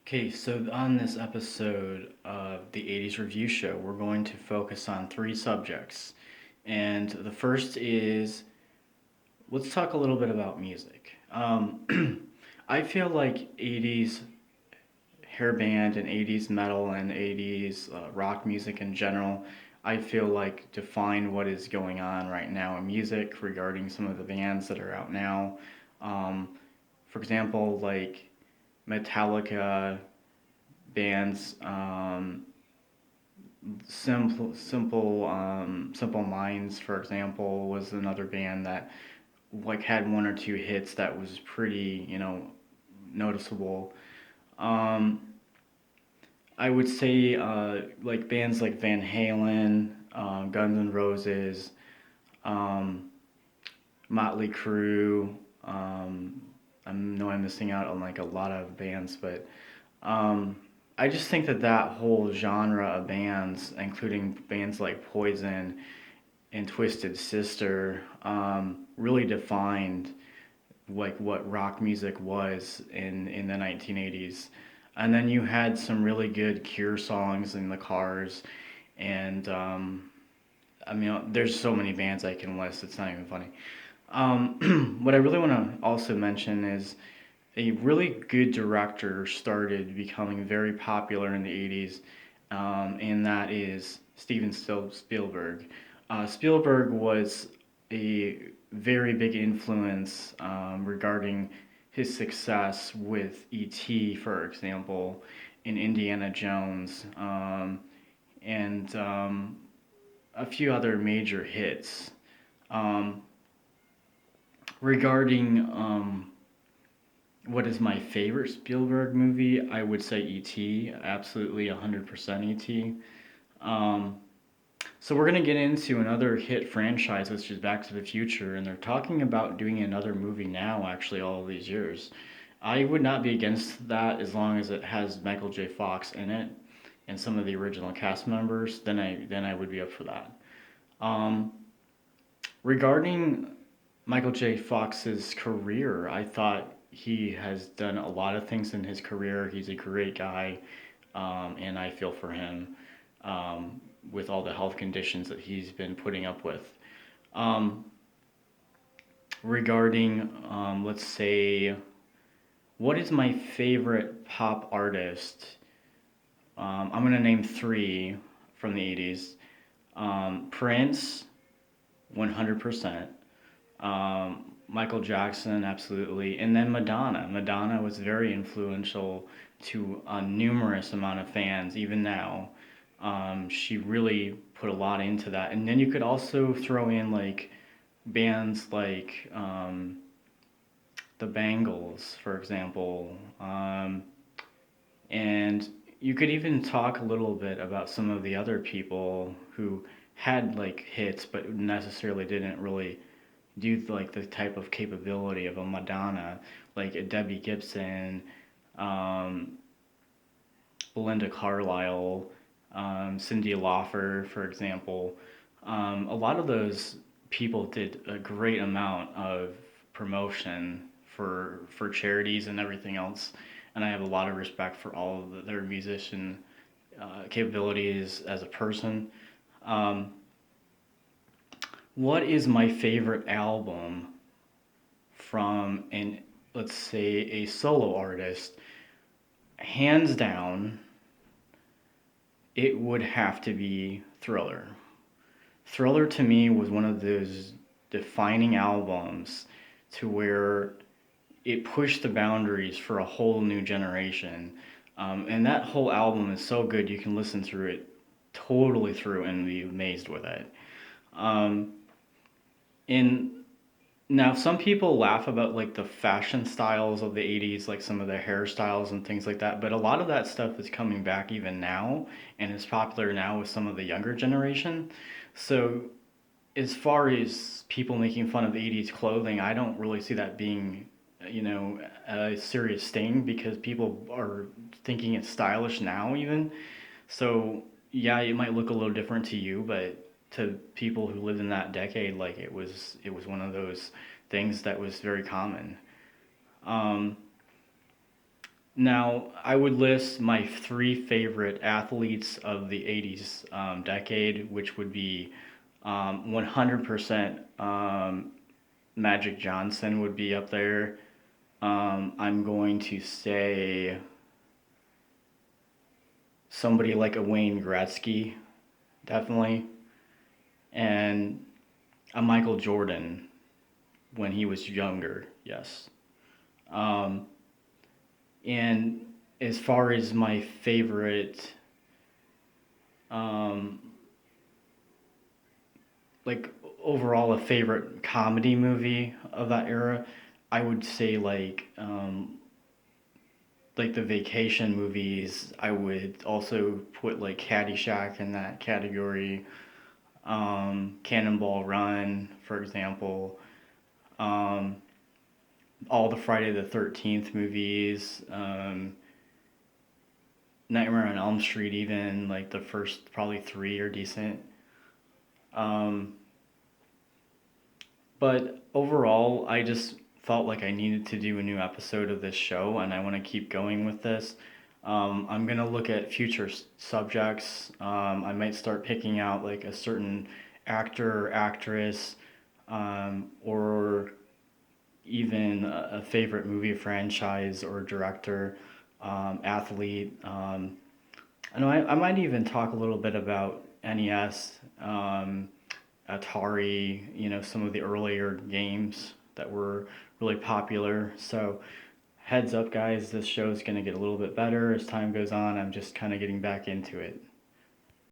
Okay, so on this episode of the 80s Review Show, we're going to focus on three subjects. And the first is let's talk a little bit about music. I feel like 80s hair band and 80s metal and 80s rock music in general, I feel like define what is going on right now in music regarding some of the bands that are out now. Um, for example, like Metallica bands, Simple Minds, for example, was another band that like had one or two hits that was pretty, noticeable. Um, I would say like bands like Van Halen, Guns N' Roses, um, Motley Crue. Um, I know I'm missing out on like a lot of bands, but um, I just think that that whole genre of bands, including bands like Poison and Twisted Sister, really defined like what rock music was in the 1980s. And then you had some really good Cure songs in the Cars, and I mean, there's so many bands I can list. It's not even funny. What I really want to also mention is a really good director started becoming very popular in the 80s, and that is Spielberg. Spielberg was a very big influence regarding his success with E.T., for example, in Indiana Jones, and a few other major hits. Um, regarding what is my favorite Spielberg movie? I would say E.T. Absolutely 100% E.T. Um, so we're gonna get into another hit franchise, which is Back to the Future, and they're talking about doing another movie now. Actually, all of these years, I would not be against that as long as it has Michael J. Fox in it and some of the original cast members. Then I would be up for that. Um, regarding Michael J. Fox's career, I thought he has done a lot of things in his career. He's a great guy, and I feel for him with all the health conditions that he's been putting up with. Um, regarding, let's say, what is my favorite pop artist? I'm going to name three from the 80s. Prince, 100%. Michael Jackson, absolutely, and then Madonna. Madonna was very influential to a numerous amount of fans, even now. She really put a lot into that, and then you could also throw in like bands like the Bangles, for example, and you could even talk a little bit about some of the other people who had like hits, but necessarily didn't really do like the type of capability of a Madonna, like a Debbie Gibson, um, Belinda Carlisle, Cyndi Lauper, for example. A lot of those people did a great amount of promotion for charities and everything else, and I have a lot of respect for all of their musician capabilities as a person. Um, what is my favorite album from an, let's say, a solo artist? Hands down, it would have to be Thriller. Thriller to me was one of those defining albums to where it pushed the boundaries for a whole new generation. And that whole album is so good, you can listen through it totally through and be amazed with it. Um, in Now, some people laugh about like the fashion styles of the 80s, like some of the hairstyles and things like that, but a lot of that stuff is coming back even now and is popular now with some of the younger generation. So, as far as people making fun of 80s clothing, I don't really see that being, a serious thing because people are thinking it's stylish now, even. So, yeah, it might look a little different to you, but to people who lived in that decade, like it was one of those things that was very common. Um, Now, I would list my three favorite athletes of the 80s decade, which would be 100% Magic Johnson would be up there. I'm going to say somebody like a Wayne Gretzky, definitely, and a Michael Jordan when he was younger, yes. Um, and as far as my favorite, um, like overall a favorite comedy movie of that era, I would say like the vacation movies. I would also put like Caddyshack in that category. Cannonball Run, for example. Um, all the Friday the 13th movies. Nightmare on Elm Street, even like the first probably three are decent. Um, But overall, I just felt like I needed to do a new episode of this show, and I want to keep going with this. I'm gonna look at future subjects. I might start picking out like a certain actor or actress, or even a favorite movie franchise or director, athlete. I know I might even talk a little bit about NES. Atari, some of the earlier games that were really popular. So, heads up, guys, this show is going to get a little bit better as time goes on. I'm just kind of getting back into it.